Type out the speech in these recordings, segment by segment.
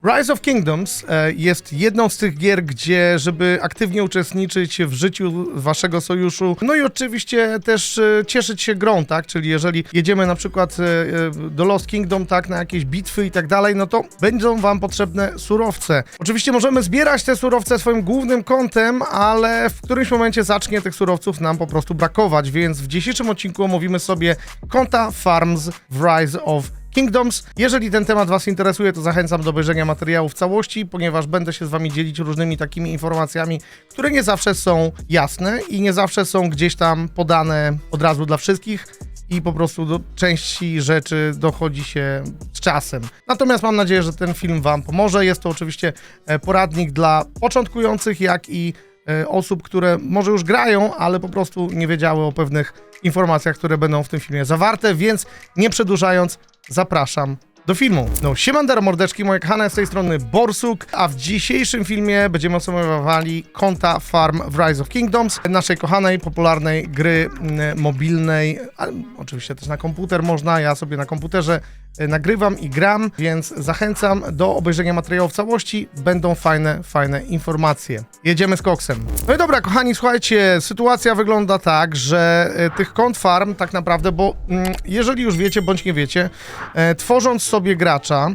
Rise of Kingdoms jest jedną z tych gier, gdzie, żeby aktywnie uczestniczyć w życiu waszego sojuszu, no i oczywiście też cieszyć się grą, tak? Czyli jeżeli jedziemy na przykład do Lost Kingdom, tak, na jakieś bitwy i tak dalej, no to będą wam potrzebne surowce. Oczywiście możemy zbierać te surowce swoim głównym kontem, ale w którymś momencie zacznie tych surowców nam po prostu brakować, więc w dzisiejszym odcinku omówimy sobie konta Farms w Rise of Kingdoms. Jeżeli ten temat was interesuje, to zachęcam do obejrzenia materiału w całości, ponieważ będę się z wami dzielić różnymi takimi informacjami, które nie zawsze są jasne i nie zawsze są gdzieś tam podane od razu dla wszystkich i po prostu do części rzeczy dochodzi się z czasem. Natomiast mam nadzieję, że ten film wam pomoże. Jest to oczywiście poradnik dla początkujących, jak i osób, które może już grają, ale po prostu nie wiedziały o pewnych informacjach, które będą w tym filmie zawarte, więc nie przedłużając, zapraszam do filmu. No, siemandero mordeczki, moje kochane, z tej strony Borsuk, a w dzisiejszym filmie będziemy obserwowali konta Farm w Rise of Kingdoms, naszej kochanej, popularnej gry mobilnej, ale oczywiście też na komputer można, ja sobie na komputerze nagrywam i gram, więc zachęcam do obejrzenia materiału w całości, będą fajne informacje. Jedziemy z koksem. No i dobra, kochani, słuchajcie, sytuacja wygląda tak, że tych kont farm tak naprawdę, bo jeżeli już wiecie, bądź nie wiecie, tworząc sobie gracza,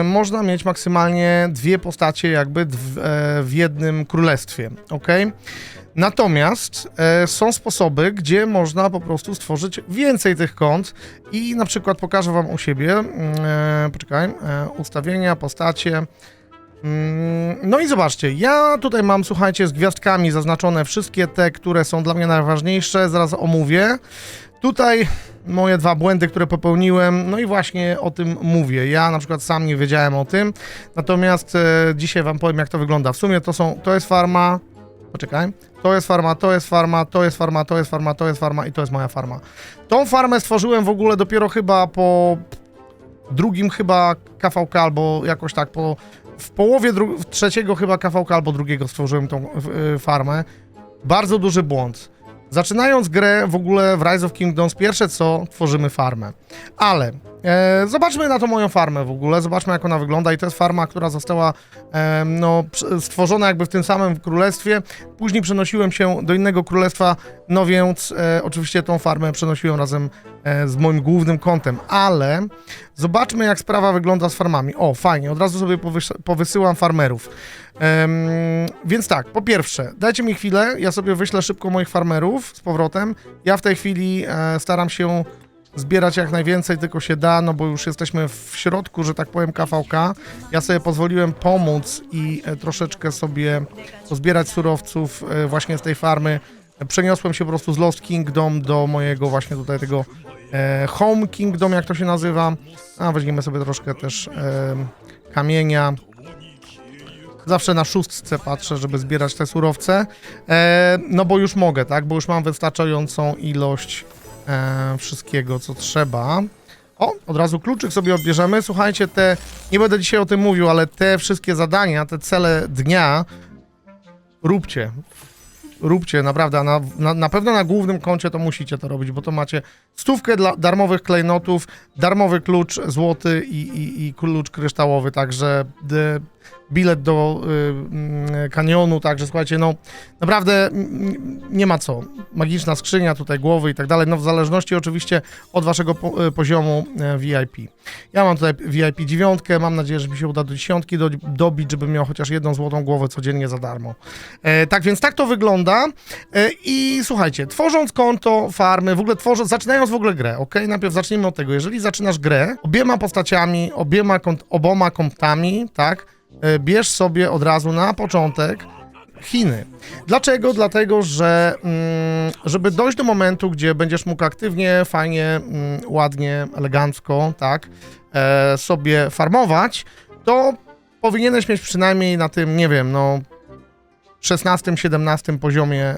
można mieć maksymalnie dwie postacie jakby w jednym królestwie, ok? Natomiast są sposoby, gdzie można po prostu stworzyć więcej tych kont i na przykład pokażę wam u siebie, poczekaj, ustawienia, postacie. No i zobaczcie, ja tutaj mam, słuchajcie, z gwiazdkami zaznaczone wszystkie te, które są dla mnie najważniejsze, zaraz omówię. Tutaj moje dwa błędy, które popełniłem, no i właśnie o tym mówię. Ja na przykład sam nie wiedziałem o tym, natomiast dzisiaj wam powiem, jak to wygląda. W sumie to jest farma, poczekaj, to jest farma, to jest farma, to jest farma, to jest farma, to jest farma i to jest moja farma. Tą farmę stworzyłem w ogóle dopiero chyba po drugim chyba KVK, albo jakoś tak, w połowie trzeciego chyba KVK albo drugiego stworzyłem tą farmę. Bardzo duży błąd. Zaczynając grę w ogóle w Rise of Kingdoms, pierwsze co, tworzymy farmę. Ale zobaczmy na tą moją farmę w ogóle, zobaczmy jak ona wygląda i to jest farma, która została no, stworzona jakby w tym samym królestwie. Później przenosiłem się do innego królestwa, no więc oczywiście tą farmę przenosiłem razem z moim głównym kontem, ale zobaczmy jak sprawa wygląda z farmami. O, fajnie, od razu sobie powysyłam farmerów. Więc tak, po pierwsze, dajcie mi chwilę, ja sobie wyślę szybko moich farmerów z powrotem. Ja w tej chwili staram się zbierać jak najwięcej tylko się da, no bo już jesteśmy w środku, że tak powiem, KVK. Ja sobie pozwoliłem pomóc i troszeczkę sobie pozbierać surowców właśnie z tej farmy. Przeniosłem się po prostu z Lost Kingdom do mojego właśnie tutaj tego Home Kingdom, jak to się nazywa. A weźmiemy sobie troszkę też kamienia. Zawsze na szóstce patrzę, żeby zbierać te surowce, no bo już mogę, tak, bo już mam wystarczającą ilość wszystkiego, co trzeba. O, od razu kluczyk sobie odbierzemy. Słuchajcie, nie będę dzisiaj o tym mówił, ale te wszystkie zadania, te cele dnia róbcie, naprawdę, na pewno na głównym koncie to musicie to robić, bo to macie 100 dla darmowych klejnotów, darmowy klucz złoty i klucz kryształowy, także bilet do kanionu, także słuchajcie, no naprawdę nie ma co. Magiczna skrzynia, tutaj głowy i tak dalej, no w zależności oczywiście od waszego poziomu VIP. Ja mam tutaj VIP 9, mam nadzieję, że mi się uda do 10 dobić, żebym miał chociaż jedną złotą głowę codziennie za darmo. Tak więc tak to wygląda i słuchajcie, tworząc konto, farmy, w ogóle zaczynając w ogóle grę, ok? Najpierw zacznijmy od tego, jeżeli zaczynasz grę obiema postaciami, oboma kontami, tak? Bierz sobie od razu na początek Chiny. Dlaczego? Dlatego, że żeby dojść do momentu, gdzie będziesz mógł aktywnie, fajnie, ładnie, elegancko, tak, sobie farmować, to powinieneś mieć przynajmniej na tym, nie wiem, no 16-17 poziomie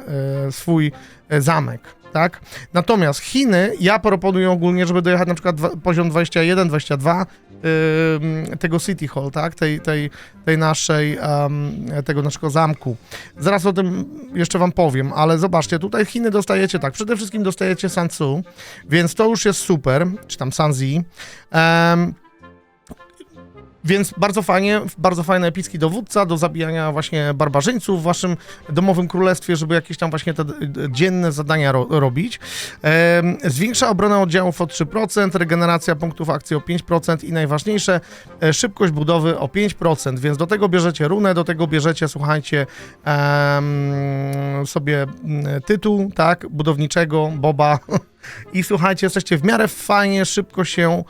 swój zamek, tak? Natomiast Chiny, ja proponuję ogólnie, żeby dojechać na przykład poziom 21, 22 tego City Hall, tak? Tego naszego zamku. Zaraz o tym jeszcze wam powiem, ale zobaczcie, tutaj Chiny dostajecie tak, przede wszystkim dostajecie Sansu, więc to już jest super, czy tam Sanzi. Więc bardzo fajny epicki dowódca do zabijania właśnie barbarzyńców w waszym domowym królestwie, żeby jakieś tam właśnie te dzienne zadania robić. Zwiększa obronę oddziałów o 3%, regeneracja punktów akcji o 5% i najważniejsze, szybkość budowy o 5%, więc do tego bierzecie runę, do tego bierzecie, słuchajcie, sobie tytuł, tak, budowniczego, Boba i słuchajcie, jesteście w miarę fajnie, szybko się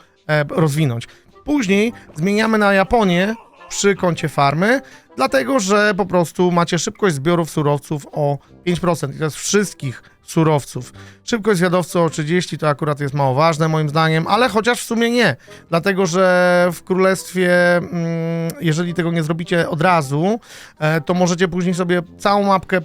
rozwinąć. Później zmieniamy na Japonię przy koncie farmy, dlatego że po prostu macie szybkość zbiorów surowców o 5%. I to jest wszystkich surowców. Szybkość zwiadowcy o 30 to akurat jest mało ważne moim zdaniem, ale chociaż w sumie nie, dlatego że w królestwie, jeżeli tego nie zrobicie od razu, to możecie później sobie całą mapkę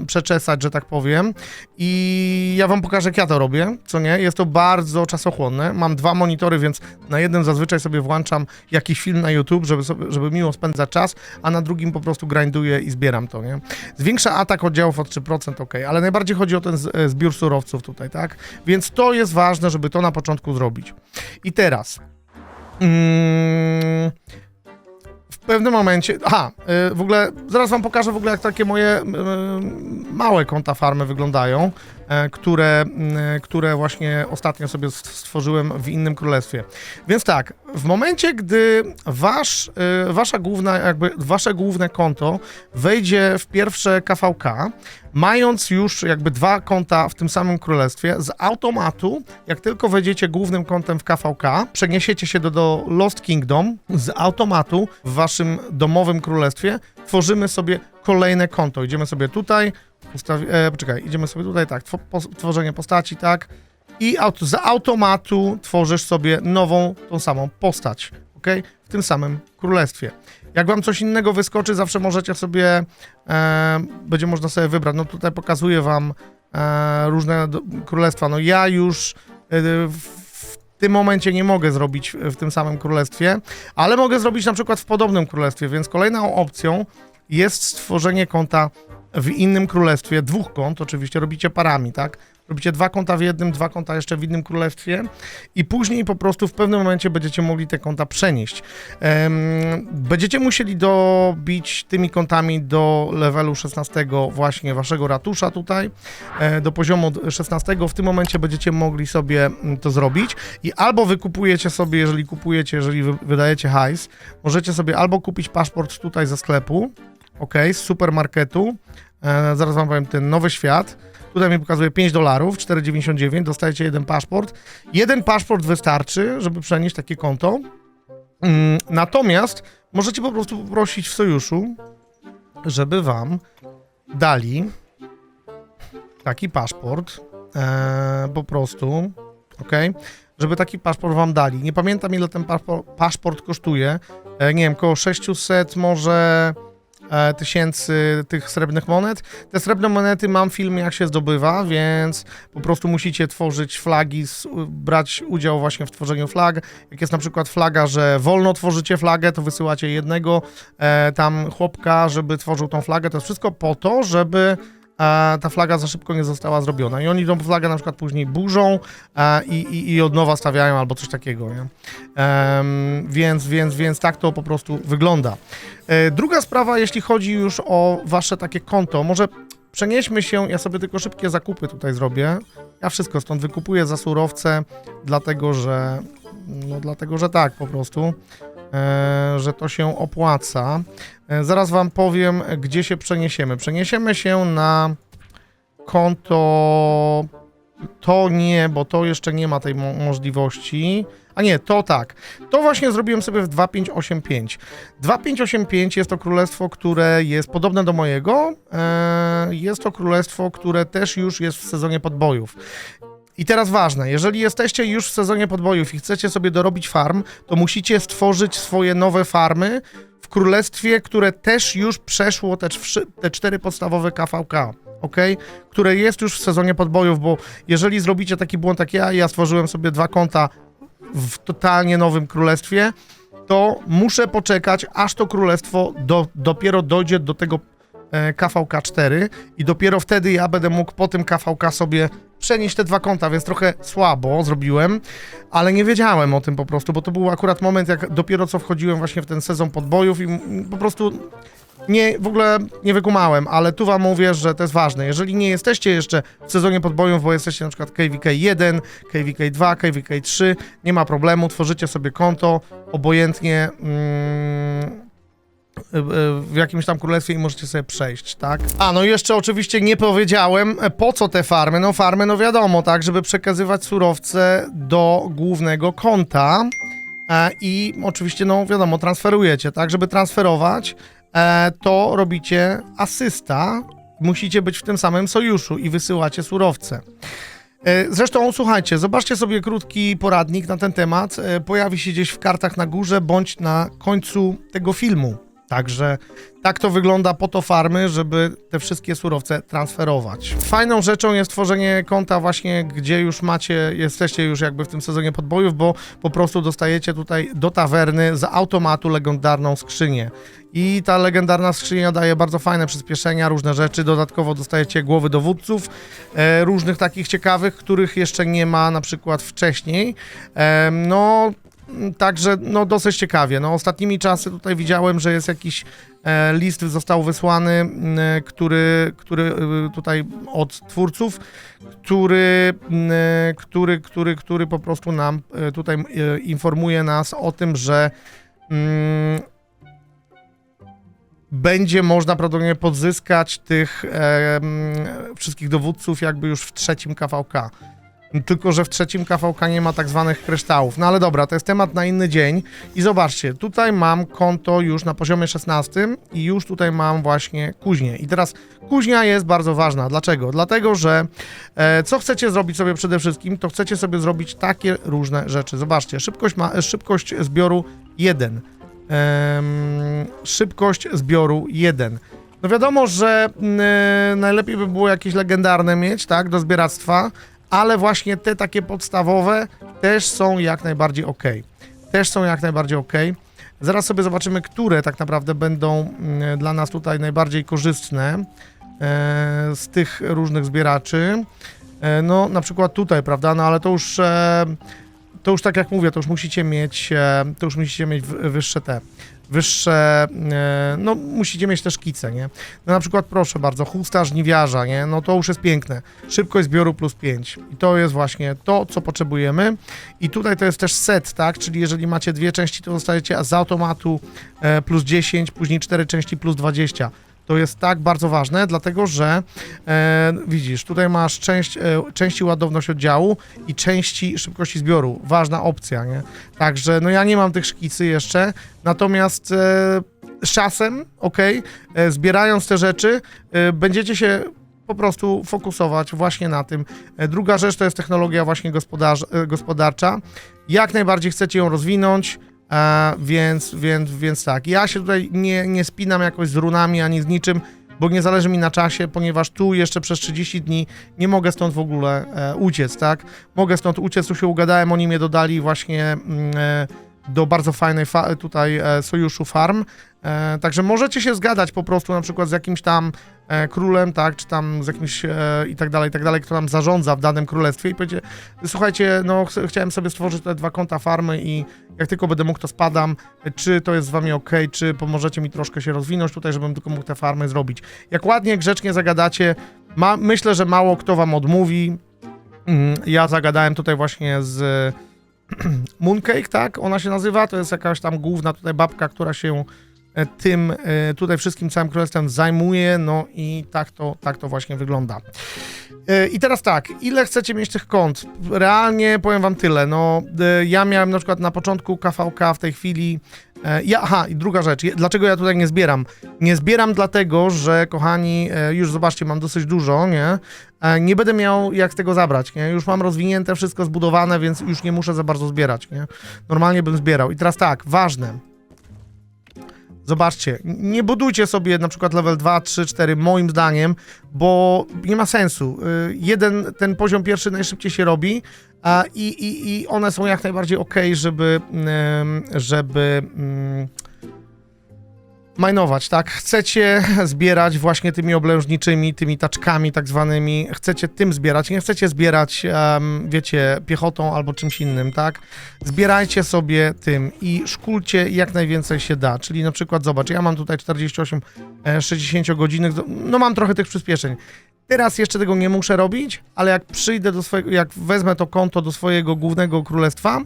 przeczesać, że tak powiem. I ja wam pokażę, jak ja to robię, co nie? Jest to bardzo czasochłonne. Mam 2 monitory, więc na jednym zazwyczaj sobie włączam jakiś film na YouTube, żeby miło spędzać czas, a na drugim po prostu grinduję i zbieram to, nie? Zwiększa atak oddziałów o 3%, ok, ale najbardziej chodzi o ten zbiór surowców tutaj, tak? Więc to jest ważne, żeby to na początku zrobić. I teraz... w pewnym momencie... w ogóle zaraz wam pokażę w ogóle, jak takie moje małe konta farmy wyglądają, które właśnie ostatnio sobie stworzyłem w innym królestwie. Więc tak, w momencie, gdy wasze główne konto wejdzie w pierwsze KVK, mając już jakby 2 konta w tym samym królestwie, z automatu, jak tylko wejdziecie głównym kontem w KVK, przeniesiecie się do Lost Kingdom, z automatu w waszym domowym królestwie tworzymy sobie kolejne konto. Idziemy sobie tutaj, idziemy sobie tutaj, tak, tworzenie postaci, tak, i z automatu tworzysz sobie nową, tą samą postać, ok, w tym samym królestwie. Jak wam coś innego wyskoczy, zawsze możecie sobie, będzie można sobie wybrać, no tutaj pokazuję wam różne królestwa, no ja już w tym momencie nie mogę zrobić w tym samym królestwie, ale mogę zrobić na przykład w podobnym królestwie, więc kolejną opcją jest stworzenie konta w innym królestwie, 2 kont, oczywiście robicie parami, tak? Robicie 2 konta w jednym, 2 konta jeszcze w innym królestwie i później po prostu w pewnym momencie będziecie mogli te konta przenieść. Będziecie musieli dobić tymi kontami do levelu 16 właśnie waszego ratusza tutaj, do poziomu 16. W tym momencie będziecie mogli sobie to zrobić i albo wykupujecie sobie, jeżeli wydajecie hajs, możecie sobie albo kupić paszport tutaj ze sklepu, ok, z supermarketu, zaraz wam powiem, ten nowy świat. Tutaj mi pokazuje $5, 4,99, dostajecie jeden paszport. Jeden paszport wystarczy, żeby przenieść takie konto. Natomiast możecie po prostu poprosić w sojuszu, żeby wam dali taki paszport, po prostu, ok? Żeby taki paszport wam dali. Nie pamiętam, ile ten paszport kosztuje. Nie wiem, koło 600 może... tysięcy tych srebrnych monet. Te srebrne monety mam w filmie, jak się zdobywa, więc po prostu musicie tworzyć flagi, brać udział właśnie w tworzeniu flag. Jak jest na przykład flaga, że wolno tworzycie flagę, to wysyłacie jednego tam chłopka, żeby tworzył tą flagę. To jest wszystko po to, żeby ta flaga za szybko nie została zrobiona. I oni tą flagę na przykład później burzą i od nowa stawiają albo coś takiego, nie? Więc tak to po prostu wygląda. Druga sprawa, jeśli chodzi już o wasze takie konto, może przenieśmy się, ja sobie tylko szybkie zakupy tutaj zrobię. Ja wszystko stąd wykupuję za surowce, dlatego że tak po prostu. Że to się opłaca. Zaraz wam powiem, gdzie się przeniesiemy. Przeniesiemy się na konto... To nie, bo to jeszcze nie ma tej możliwości. A nie, to tak. To właśnie zrobiłem sobie w 2585. 2585 jest to królestwo, które jest podobne do mojego. Jest to królestwo, które też już jest w sezonie podbojów. I teraz ważne, jeżeli jesteście już w sezonie podbojów i chcecie sobie dorobić farm, to musicie stworzyć swoje nowe farmy w królestwie, które też już przeszło te 4 podstawowe KVK, ok? Które jest już w sezonie podbojów, bo jeżeli zrobicie taki błąd jak ja stworzyłem sobie 2 konta w totalnie nowym królestwie, to muszę poczekać, aż to królestwo dopiero dojdzie do tego KVK 4 i dopiero wtedy ja będę mógł po tym KVK sobie przenieść te 2 konta, więc trochę słabo zrobiłem, ale nie wiedziałem o tym po prostu, bo to był akurat moment, jak dopiero co wchodziłem właśnie w ten sezon podbojów i po prostu w ogóle nie wykumałem, ale tu wam mówię, że to jest ważne. Jeżeli nie jesteście jeszcze w sezonie podbojów, bo jesteście na przykład KVK 1, KVK 2, KVK 3, nie ma problemu, tworzycie sobie konto, obojętnie w jakimś tam królestwie i możecie sobie przejść, tak? A, no i jeszcze oczywiście nie powiedziałem, po co te farmy. No farmy, no wiadomo, tak, żeby przekazywać surowce do głównego konta i oczywiście, no wiadomo, transferujecie, tak? Żeby transferować, to robicie asysta, musicie być w tym samym sojuszu i wysyłacie surowce. Zresztą, słuchajcie, zobaczcie sobie krótki poradnik na ten temat, pojawi się gdzieś w kartach na górze, bądź na końcu tego filmu. Także tak to wygląda po to farmy, żeby te wszystkie surowce transferować. Fajną rzeczą jest tworzenie konta właśnie, gdzie już jesteście już jakby w tym sezonie podbojów, bo po prostu dostajecie tutaj do tawerny z automatu legendarną skrzynię. I ta legendarna skrzynia daje bardzo fajne przyspieszenia, różne rzeczy. Dodatkowo dostajecie głowy dowódców, różnych takich ciekawych, których jeszcze nie ma na przykład wcześniej. Także, no dosyć ciekawie. No ostatnimi czasy tutaj widziałem, że jest jakiś list został wysłany, który tutaj od twórców, który po prostu nam tutaj informuje nas o tym, że będzie można prawdopodobnie podzyskać tych wszystkich dowódców jakby już w 3. KVK. Tylko że w 3. KVK nie ma tak zwanych kryształów. No ale dobra, to jest temat na inny dzień. I zobaczcie, tutaj mam konto już na poziomie 16 i już tutaj mam właśnie kuźnię. I teraz kuźnia jest bardzo ważna. Dlaczego? Dlatego, że co chcecie zrobić sobie przede wszystkim, to chcecie sobie zrobić takie różne rzeczy. Zobaczcie, szybkość zbioru 1. Szybkość zbioru 1. No wiadomo, że najlepiej by było jakieś legendarne mieć, tak, do zbieractwa, ale właśnie te takie podstawowe też są jak najbardziej ok. Zaraz sobie zobaczymy, które tak naprawdę będą dla nas tutaj najbardziej korzystne z tych różnych zbieraczy. No na przykład tutaj, prawda, no ale to już tak jak mówię, to już musicie mieć wyższe, no musicie mieć też szkice, nie? No na przykład proszę bardzo, chusta żniwiarza, nie? No to już jest piękne. Szybkość zbioru +5 i to jest właśnie to, co potrzebujemy. I tutaj to jest też set, tak? Czyli jeżeli macie 2 części, to dostajecie z automatu +10, później 4 części +20. To jest tak bardzo ważne, dlatego że widzisz, tutaj masz części ładowność oddziału i części szybkości zbioru. Ważna opcja, nie? Także no ja nie mam tych szkicy jeszcze, natomiast z czasem, zbierając te rzeczy, będziecie się po prostu fokusować właśnie na tym. Druga rzecz to jest technologia właśnie gospodarcza. Jak najbardziej chcecie ją rozwinąć, więc tak, ja się tutaj nie spinam jakoś z runami ani z niczym, bo nie zależy mi na czasie, ponieważ tu jeszcze przez 30 dni nie mogę stąd w ogóle uciec, tak? Mogę stąd uciec, tu się ugadałem, oni mnie dodali właśnie do bardzo fajnej tutaj sojuszu farm, także możecie się zgadać po prostu na przykład z jakimś tam królem, tak, czy tam z jakimś i tak dalej, kto tam zarządza w danym królestwie i powiecie, słuchajcie, no chciałem sobie stworzyć te 2 konta farmy i jak tylko będę mógł, to spadam, czy to jest z wami ok, czy pomożecie mi troszkę się rozwinąć tutaj, żebym tylko mógł te farmy zrobić. Jak ładnie, grzecznie zagadacie, myślę, że mało kto wam odmówi. Ja zagadałem tutaj właśnie z Mooncake, tak, ona się nazywa, to jest jakaś tam główna tutaj babka, która się tym tutaj wszystkim całym królestwem zajmuje, no i tak to właśnie wygląda. I teraz tak, ile chcecie mieć tych kont? Realnie powiem wam tyle, no ja miałem na przykład na początku KVK w tej chwili, i druga rzecz, dlaczego ja tutaj nie zbieram? Nie zbieram dlatego, że kochani, już zobaczcie, mam dosyć dużo, nie? Nie będę miał jak z tego zabrać, nie? Już mam rozwinięte, wszystko zbudowane, więc już nie muszę za bardzo zbierać, nie? Normalnie bym zbierał. I teraz tak, ważne. Zobaczcie, nie budujcie sobie na przykład level 2, 3, 4 moim zdaniem, bo nie ma sensu. Ten poziom pierwszy najszybciej się robi i one są jak najbardziej ok, żeby Majnować, tak? Chcecie zbierać właśnie tymi oblężniczymi, tymi taczkami tak zwanymi, chcecie tym zbierać, nie chcecie zbierać, wiecie, piechotą albo czymś innym, tak? Zbierajcie sobie tym i szkulcie jak najwięcej się da, czyli na przykład, zobacz, ja mam tutaj 48 60-godzinnych, no mam trochę tych przyspieszeń. Teraz jeszcze tego nie muszę robić, ale jak przyjdę do swojego, jak wezmę to konto do swojego głównego królestwa,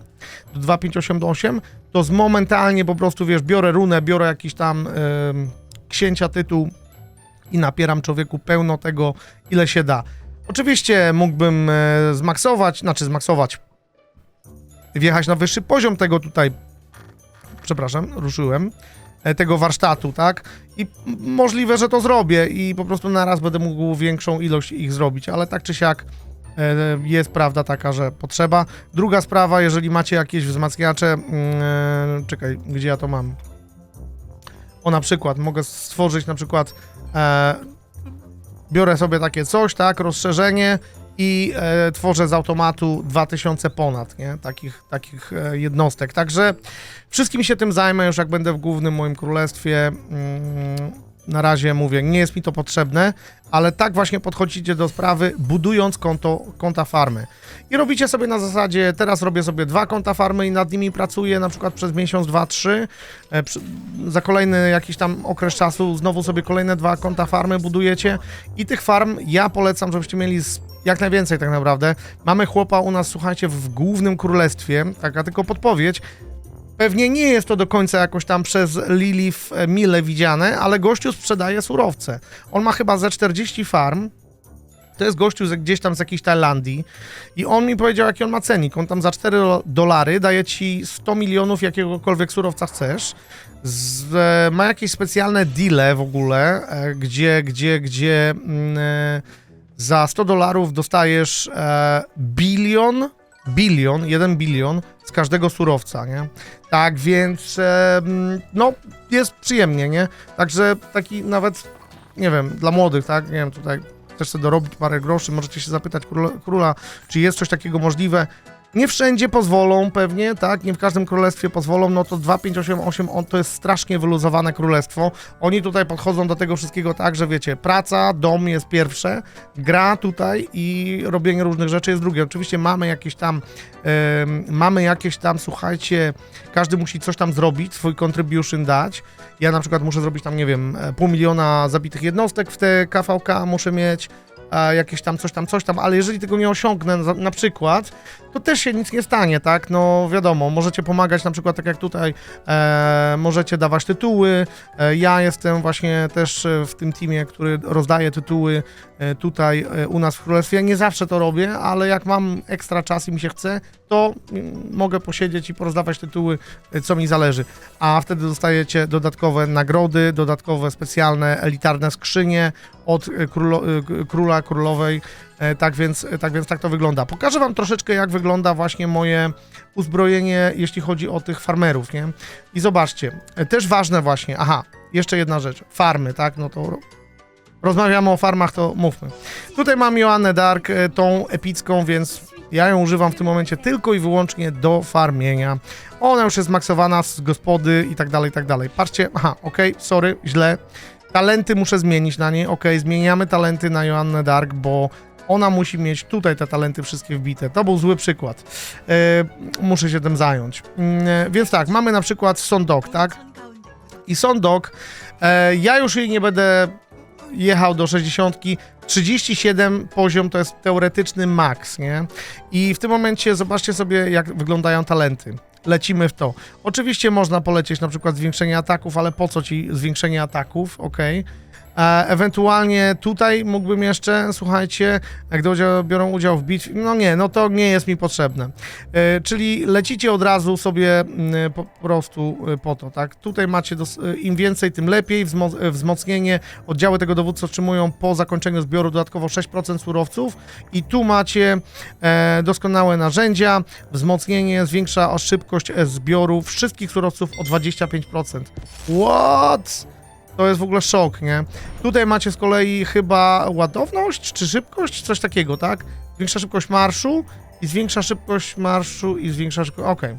do 2588, to momentalnie po prostu, wiesz, biorę runę, biorę jakiś tam księcia tytuł i napieram człowieku pełno tego, ile się da. Oczywiście mógłbym zmaksować, wjechać na wyższy poziom tego tutaj, przepraszam, ruszyłem, tego warsztatu, tak? I możliwe, że to zrobię i po prostu naraz będę mógł większą ilość ich zrobić, ale tak czy siak jest prawda taka, że potrzeba. Druga sprawa, jeżeli macie jakieś wzmacniacze, czekaj, gdzie ja to mam? O, na przykład, mogę stworzyć na przykład, biorę sobie takie coś, tak, rozszerzenie i tworzę z automatu 2000 ponad, nie? Takich jednostek. Także wszystkim się tym zajmę już jak będę w głównym moim królestwie. Na razie mówię, nie jest mi to potrzebne, ale tak właśnie podchodzicie do sprawy, budując konta farmy. I robicie sobie na zasadzie, teraz robię sobie 2 konta farmy i nad nimi pracuję na przykład przez miesiąc, 2, 3. Za kolejny jakiś tam okres czasu znowu sobie kolejne 2 konta farmy budujecie. I tych farm ja polecam, żebyście mieli jak najwięcej tak naprawdę. Mamy chłopa u nas, słuchajcie, w głównym królestwie, taka tylko podpowiedź. Pewnie nie jest to do końca jakoś tam przez Lilith mile widziane, ale gościu sprzedaje surowce. On ma chyba ze 40 farm. To jest gościu gdzieś tam z jakiejś Tajlandii. I on mi powiedział, jaki on ma cennik. On tam za $4 daje ci 100 milionów jakiegokolwiek surowca chcesz. Ma jakieś specjalne deale w ogóle, gdzie za $100 dostajesz bilion, 1 bilion z każdego surowca, nie? Tak więc, no, jest przyjemnie, nie? Także taki nawet, nie wiem, dla młodych, tak? Nie wiem, tutaj chcesz sobie dorobić parę groszy, możecie się zapytać króla, czy jest coś takiego możliwe. Nie wszędzie pozwolą pewnie, tak? Nie w każdym królestwie pozwolą, no to 2588 to jest strasznie wyluzowane królestwo. Oni tutaj podchodzą do tego wszystkiego tak, że wiecie, praca, dom jest pierwsze, gra tutaj i robienie różnych rzeczy jest drugie. Oczywiście mamy jakieś tam, słuchajcie, każdy musi coś tam zrobić, swój contribution dać. Ja na przykład muszę zrobić tam, nie wiem, 500 000 zabitych jednostek w te KVK muszę mieć, jakieś tam coś tam, ale jeżeli tego nie osiągnę na przykład, to też się nic nie stanie, tak? No wiadomo, możecie pomagać na przykład tak jak tutaj, możecie dawać tytuły, ja jestem właśnie też w tym teamie, który rozdaje tytuły tutaj u nas w królestwie. Nie zawsze to robię, ale jak mam ekstra czas i mi się chce, to mogę posiedzieć i porozdawać tytuły, co mi zależy. A wtedy dostajecie dodatkowe nagrody, dodatkowe specjalne, elitarne skrzynie od króla, królowej. Tak więc tak to wygląda. Pokażę wam troszeczkę, jak wygląda właśnie moje uzbrojenie, jeśli chodzi o tych farmerów, nie? I zobaczcie, też ważne właśnie, jeszcze jedna rzecz, farmy, tak? No to rozmawiamy o farmach, to mówmy. Tutaj mam Joannę Dark, tą epicką, więc ja ją używam w tym momencie tylko i wyłącznie do farmienia. Ona już jest zmaksowana z gospody i tak dalej, i tak dalej. Patrzcie, sorry, źle. Talenty muszę zmienić na niej, zmieniamy talenty na Joannę Dark, bo ona musi mieć tutaj te talenty wszystkie wbite. To był zły przykład. Muszę się tym zająć. Więc tak, mamy na przykład Sondok, tak? I Sondok, ja już jej nie będę jechał do 60. 37 poziom to jest teoretyczny maks, nie? I w tym momencie zobaczcie sobie, jak wyglądają talenty. Lecimy w to. Oczywiście można polecieć na przykład zwiększenie ataków, ale po co ci zwiększenie ataków, ewentualnie tutaj mógłbym jeszcze, słuchajcie, jak biorą udział w bitwie, no to nie jest mi potrzebne. Czyli lecicie od razu sobie po prostu po to, tak? Tutaj macie, im więcej, tym lepiej, wzmocnienie, oddziały tego dowódcy otrzymują po zakończeniu zbioru dodatkowo 6% surowców i tu macie doskonałe narzędzia, wzmocnienie zwiększa szybkość zbioru wszystkich surowców o 25%. What? To jest w ogóle szok, nie? Tutaj macie z kolei chyba ładowność czy szybkość, coś takiego, tak? Większa szybkość marszu i zwiększa szybkość marszu i zwiększa szybkość... Okej.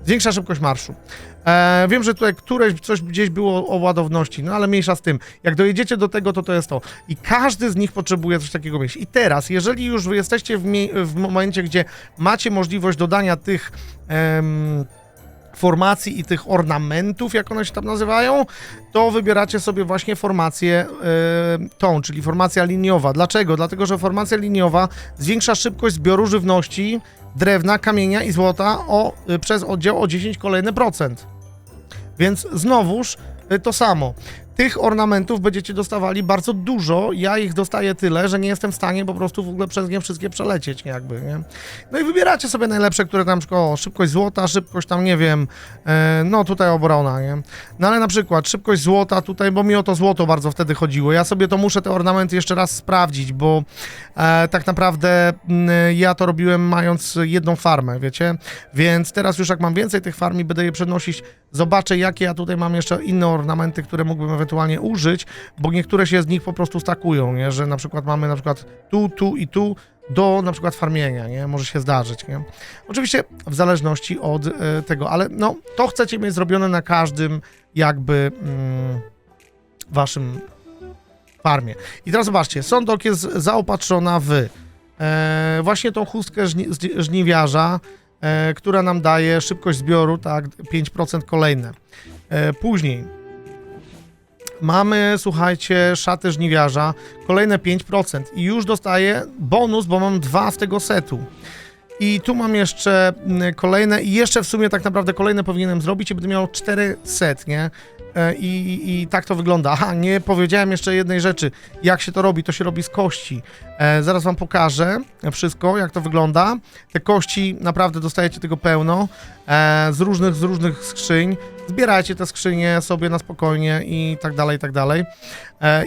Zwiększa szybkość marszu. Wiem, że tutaj coś gdzieś było o ładowności, no ale mniejsza z tym. Jak dojedziecie do tego, to jest to. I każdy z nich potrzebuje coś takiego mieć. I teraz, jeżeli już wy jesteście w momencie, gdzie macie możliwość dodania tych formacji i tych ornamentów, jak one się tam nazywają, to wybieracie sobie właśnie formację tą, czyli formacja liniowa. Dlaczego? Dlatego, że formacja liniowa zwiększa szybkość zbioru żywności, drewna, kamienia i złota przez oddział o 10 kolejne procent. Więc znowuż to samo. Tych ornamentów będziecie dostawali bardzo dużo, ja ich dostaję tyle, że nie jestem w stanie po prostu w ogóle przez nie wszystkie przelecieć jakby, nie? No i wybieracie sobie najlepsze, które tam szybkość złota, szybkość tam, nie wiem, no tutaj obrona, nie? No ale na przykład szybkość złota tutaj, bo mi o to złoto bardzo wtedy chodziło, ja sobie to muszę te ornamenty jeszcze raz sprawdzić, bo tak naprawdę ja to robiłem mając jedną farmę, wiecie? Więc teraz już jak mam więcej tych farm i będę je przenosić, zobaczę jakie ja tutaj mam jeszcze inne ornamenty, które mógłbym ewentualnie użyć, bo niektóre się z nich po prostu stakują, nie? Że na przykład mamy na przykład tu i tu do na przykład farmienia, nie? Może się zdarzyć, nie? Oczywiście w zależności od tego, ale no to chcecie mieć zrobione na każdym jakby waszym farmie. I teraz zobaczcie, Sondok jest zaopatrzona w właśnie tą chustkę żniwiarza, która nam daje szybkość zbioru, tak, 5% kolejne. Później mamy, słuchajcie, szatę żniwiarza, kolejne 5% i już dostaję bonus, bo mam 2 z tego setu. I tu mam jeszcze kolejne i jeszcze w sumie tak naprawdę kolejne powinienem zrobić i będę miał 4 set, nie? I tak to wygląda. Aha, nie powiedziałem jeszcze jednej rzeczy. Jak się to robi? To się robi z kości. Zaraz wam pokażę wszystko, jak to wygląda. Te kości, naprawdę dostajecie tego pełno. Z różnych skrzyń. Zbierajcie te skrzynie sobie na spokojnie i tak dalej, i tak dalej.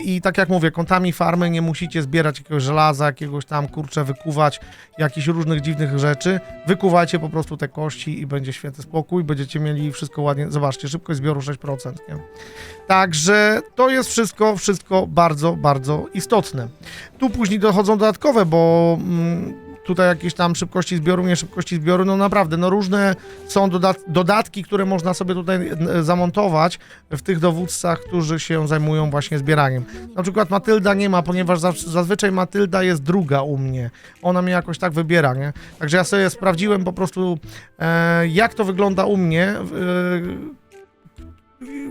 I tak jak mówię, kątami farmy nie musicie zbierać jakiegoś żelaza, jakiegoś tam, kurczę, wykuwać jakichś różnych dziwnych rzeczy. Wykuwajcie po prostu te kości i będzie święty spokój. Będziecie mieli wszystko ładnie. Zobaczcie, szybkość zbioru 6%, nie? Także to jest wszystko bardzo, bardzo istotne. Tu później dochodzą dodatkowe, bo tutaj jakieś tam szybkości zbioru, nie szybkości zbioru, no naprawdę, no różne są dodatki, które można sobie tutaj zamontować w tych dowódcach, którzy się zajmują właśnie zbieraniem. Na przykład Matylda nie ma, ponieważ zazwyczaj Matylda jest druga u mnie. Ona mnie jakoś tak wybiera, nie? Także ja sobie sprawdziłem po prostu, jak to wygląda u mnie,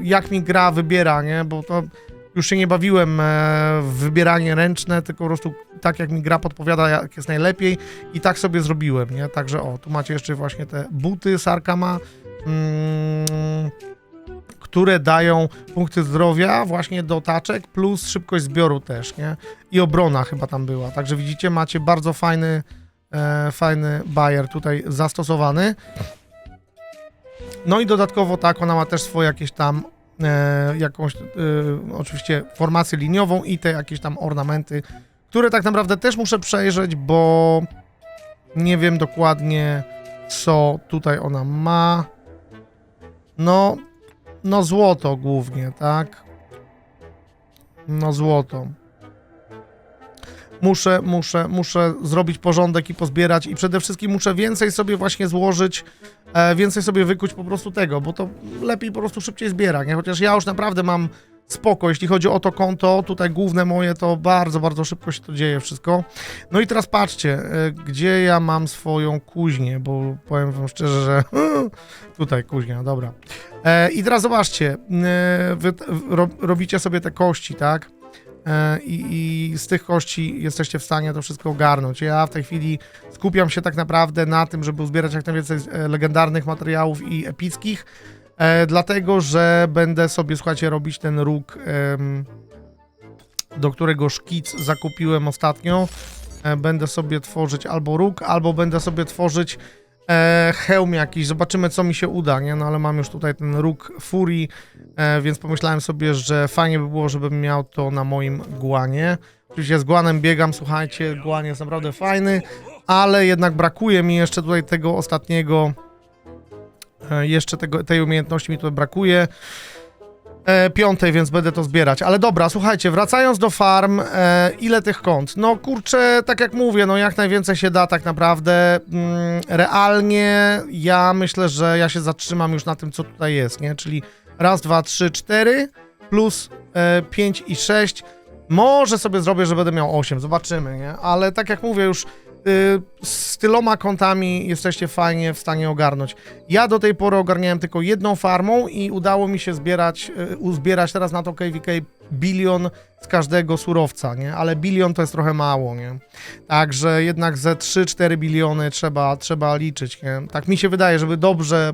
jak mi gra wybiera, nie? Bo to już się nie bawiłem w wybieranie ręczne, tylko po prostu tak jak mi gra podpowiada, jak jest najlepiej i tak sobie zrobiłem, nie? Także o, tu macie jeszcze właśnie te buty Sarka ma, które dają punkty zdrowia właśnie do taczek, plus szybkość zbioru też, nie? I obrona chyba tam była, także widzicie, macie bardzo fajny bajer tutaj zastosowany. No i dodatkowo tak, ona ma też swoje jakieś tam jakąś oczywiście formację liniową i te jakieś tam ornamenty, które tak naprawdę też muszę przejrzeć, bo nie wiem dokładnie, co tutaj ona ma. No złoto głównie, tak? No złoto. Muszę zrobić porządek i pozbierać i przede wszystkim muszę więcej sobie właśnie złożyć, więcej sobie wykuć po prostu tego, bo to lepiej po prostu szybciej zbiera, nie? Chociaż ja już naprawdę mam spoko, jeśli chodzi o to konto, tutaj główne moje, to bardzo, bardzo szybko się to dzieje wszystko. No i teraz patrzcie, gdzie ja mam swoją kuźnię, bo powiem wam szczerze, że tutaj kuźnia, dobra. I teraz zobaczcie, wy robicie sobie te kości, tak? I z tych kości jesteście w stanie to wszystko ogarnąć. Ja w tej chwili skupiam się tak naprawdę na tym, żeby uzbierać jak najwięcej legendarnych materiałów i epickich, dlatego, że będę sobie, słuchajcie, robić ten róg, do którego szkic zakupiłem ostatnio. Będę sobie tworzyć albo róg, albo będę sobie tworzyć hełm jakiś, zobaczymy co mi się uda, nie? No ale mam już tutaj ten róg furii, więc pomyślałem sobie, że fajnie by było, żebym miał to na moim guanie. Oczywiście z guanem biegam, słuchajcie, guan jest naprawdę fajny, ale jednak brakuje mi jeszcze tutaj tego ostatniego, jeszcze tej umiejętności mi tutaj brakuje. 5, więc będę to zbierać. Ale dobra, słuchajcie, wracając do farm, ile tych kont? No kurczę, tak jak mówię, no jak najwięcej się da tak naprawdę. Realnie ja myślę, że ja się zatrzymam już na tym, co tutaj jest, nie? Czyli raz, 2, 3, 4 plus 5 i 6. Może sobie zrobię, że będę miał 8, zobaczymy, nie? Ale tak jak mówię, już z tyloma kontami jesteście fajnie w stanie ogarnąć. Ja do tej pory ogarniałem tylko jedną farmą i udało mi się uzbierać teraz na to KVK bilion z każdego surowca, nie? Ale bilion to jest trochę mało, nie? Także jednak ze 3-4 biliony trzeba liczyć, nie? Tak mi się wydaje, żeby dobrze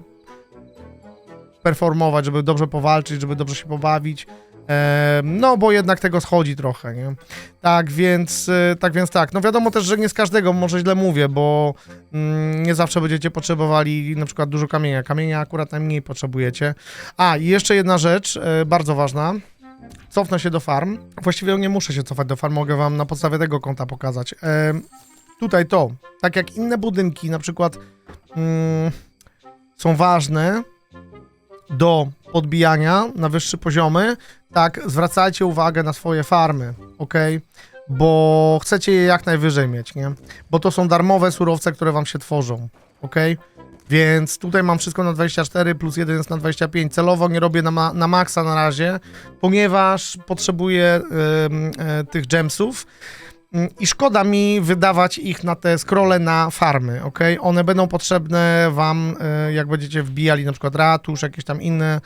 performować, żeby dobrze powalczyć, żeby dobrze się pobawić. No, bo jednak tego schodzi trochę, nie? Tak więc tak. No wiadomo też, że nie z każdego, może źle mówię, bo nie zawsze będziecie potrzebowali na przykład dużo kamienia. Kamienia akurat najmniej potrzebujecie. A, i jeszcze jedna rzecz, bardzo ważna. Cofnę się do farm. Właściwie nie muszę się cofać do farm, mogę wam na podstawie tego konta pokazać. Tutaj to, tak jak inne budynki na przykład są ważne do podbijania na wyższe poziomy, tak, zwracajcie uwagę na swoje farmy, ok? Bo chcecie je jak najwyżej mieć, nie? Bo to są darmowe surowce, które wam się tworzą, ok? Więc tutaj mam wszystko na 24, plus 1 jest na 25. Celowo nie robię na maksa na razie, ponieważ potrzebuję tych gemsów. I szkoda mi wydawać ich na te scrolle na farmy, ok? One będą potrzebne wam, jak będziecie wbijali na przykład ratusz, jakieś tam inne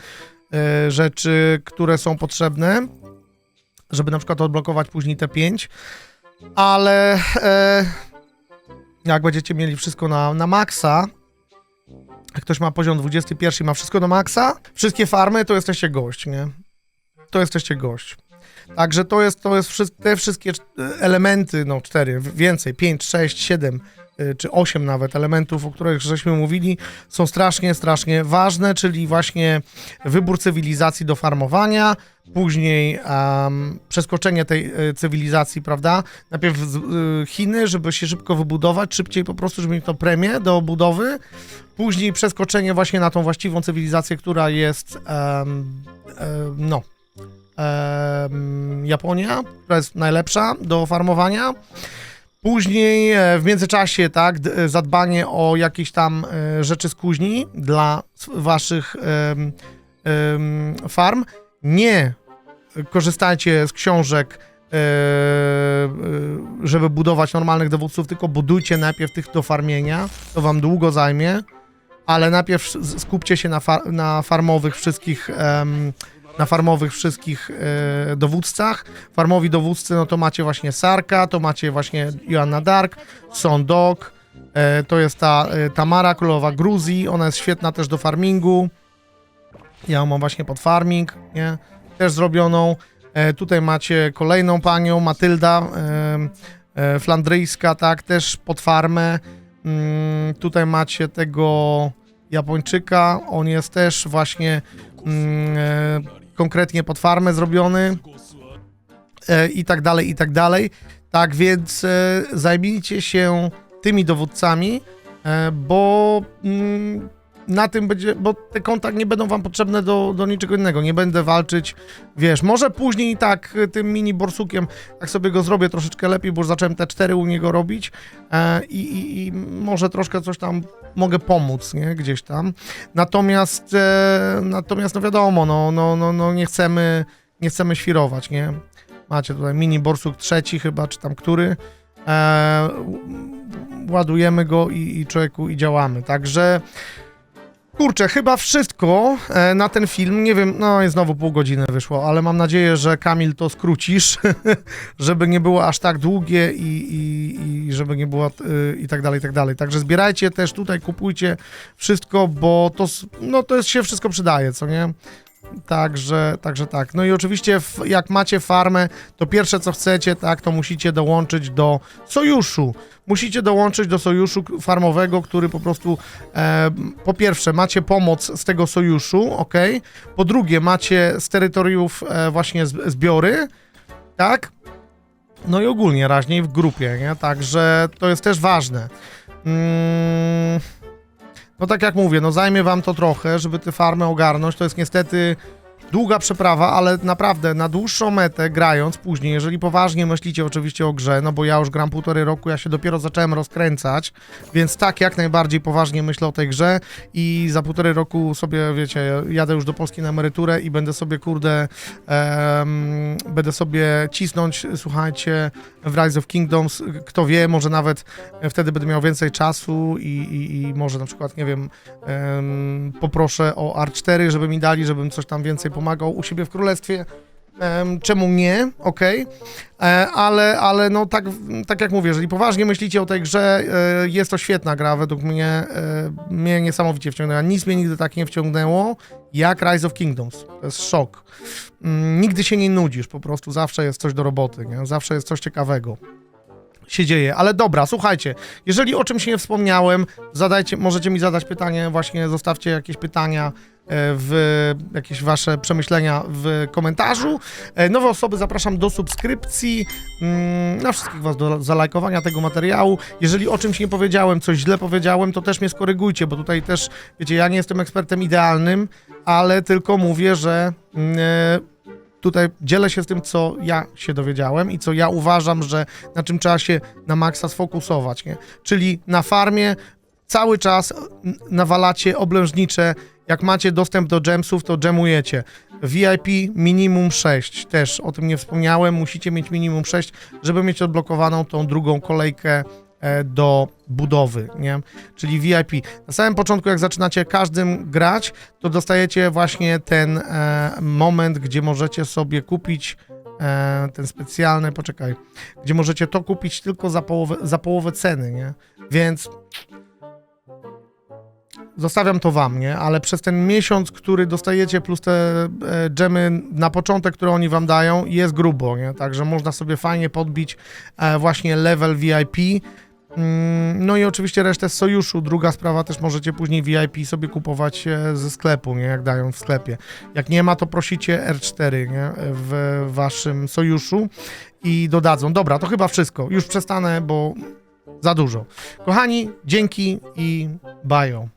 rzeczy, które są potrzebne, żeby na przykład odblokować później te 5, ale jak będziecie mieli wszystko na maksa, jak ktoś ma poziom 21 i ma wszystko na maksa, wszystkie farmy, to jesteście gość, nie? To jesteście gość. Także to jest te wszystkie elementy, no 4, więcej, 5, 6, 7 czy 8 nawet elementów, o których żeśmy mówili, są strasznie ważne, czyli właśnie wybór cywilizacji do farmowania, później przeskoczenie tej cywilizacji, prawda? Najpierw Chiny, żeby się szybko wybudować, szybciej po prostu, żeby mieć to premię do budowy, później przeskoczenie właśnie na tą właściwą cywilizację, która jest Japonia, która jest najlepsza do farmowania. Później w międzyczasie, tak, zadbanie o jakieś tam rzeczy z kuźni dla waszych farm. Nie korzystajcie z książek, żeby budować normalnych dowódców, tylko budujcie najpierw tych do farmienia. To wam długo zajmie, ale najpierw skupcie się na farmowych wszystkich dowódcach. Farmowi dowódcy, no to macie właśnie Sarka, to macie właśnie Joanna Dark, Sondok, to jest ta Tamara, królowa Gruzji, ona jest świetna też do farmingu. Ja ją mam właśnie pod farming, nie? Też zrobioną. Tutaj macie kolejną panią, Matylda, flandryjska, tak, też pod farmę. Tutaj macie tego Japończyka, on jest też właśnie konkretnie pod farmę zrobiony i tak dalej, i tak dalej. Tak więc zajmijcie się tymi dowódcami, bo na tym będzie, bo te konta nie będą wam potrzebne do niczego innego, nie będę walczyć, wiesz, może później tak tym mini borsukiem, tak sobie go zrobię troszeczkę lepiej, bo już zacząłem te 4 u niego robić i może troszkę coś tam mogę pomóc, nie, gdzieś tam, natomiast no wiadomo, no nie chcemy świrować, nie, macie tutaj mini borsuk 3 chyba, czy tam który, ładujemy go i człowieku i działamy, także kurczę, chyba wszystko na ten film, nie wiem, no i znowu pół godziny wyszło, ale mam nadzieję, że Kamil to skrócisz, żeby nie było aż tak długie i żeby nie było i tak dalej, i tak dalej. Także zbierajcie też tutaj, kupujcie wszystko, bo to się wszystko przydaje, co nie? Także tak. No i oczywiście jak macie farmę, to pierwsze co chcecie, tak, to musicie dołączyć do sojuszu. Musicie dołączyć do sojuszu farmowego, który po prostu po pierwsze macie pomoc z tego sojuszu, ok? Po drugie macie z terytoriów właśnie zbiory, tak? No i ogólnie raźniej w grupie, nie? Także to jest też ważne. No tak jak mówię, no zajmie wam to trochę, żeby te farmy ogarnąć, to jest niestety długa przeprawa, ale naprawdę na dłuższą metę grając później, jeżeli poważnie myślicie oczywiście o grze, no bo ja już gram 1,5 roku, ja się dopiero zacząłem rozkręcać, więc tak, jak najbardziej poważnie myślę o tej grze i za 1,5 roku sobie, wiecie, jadę już do Polski na emeryturę i będę sobie, kurde, będę sobie cisnąć, słuchajcie, w Rise of Kingdoms, kto wie, może nawet wtedy będę miał więcej czasu i może na przykład, nie wiem, poproszę o R4, żeby mi dali, żebym coś tam więcej pomagał u siebie w królestwie. Czemu nie? Okej. Ale no tak jak mówię, jeżeli poważnie myślicie o tej grze, jest to świetna gra, według mnie, mnie niesamowicie wciągnęła. Nic mnie nigdy tak nie wciągnęło, jak Rise of Kingdoms. To jest szok. Nigdy się nie nudzisz, po prostu zawsze jest coś do roboty, nie? Zawsze jest coś ciekawego się dzieje, ale dobra, słuchajcie, jeżeli o czymś nie wspomniałem, możecie mi zadać pytanie, właśnie zostawcie jakieś pytania, jakieś wasze przemyślenia w komentarzu. Nowe osoby zapraszam do subskrypcji, na wszystkich was do zalajkowania tego materiału. Jeżeli o czymś nie powiedziałem, coś źle powiedziałem, to też mnie skorygujcie, bo tutaj też, wiecie, ja nie jestem ekspertem idealnym, ale tylko mówię, że tutaj dzielę się z tym, co ja się dowiedziałem i co ja uważam, że na czym trzeba się na maksa sfokusować, nie? Czyli na farmie cały czas nawalacie oblężnicze, jak macie dostęp do gemsów, to gemujecie. VIP minimum 6, też o tym nie wspomniałem, musicie mieć minimum 6, żeby mieć odblokowaną tą drugą kolejkę do budowy, nie? Czyli VIP. Na samym początku, jak zaczynacie każdym grać, to dostajecie właśnie ten moment, gdzie możecie sobie kupić ten specjalny, poczekaj, gdzie możecie to kupić tylko za połowę ceny, nie? Więc zostawiam to wam, nie? Ale przez ten miesiąc, który dostajecie, plus te gemy na początek, które oni wam dają, jest grubo, nie? Także można sobie fajnie podbić właśnie level VIP. No i oczywiście resztę z sojuszu. Druga sprawa, też możecie później VIP sobie kupować ze sklepu, nie? Jak dają w sklepie. Jak nie ma, to prosicie R4, nie? W waszym sojuszu i dodadzą. Dobra, to chyba wszystko. Już przestanę, bo za dużo. Kochani, dzięki i bajo.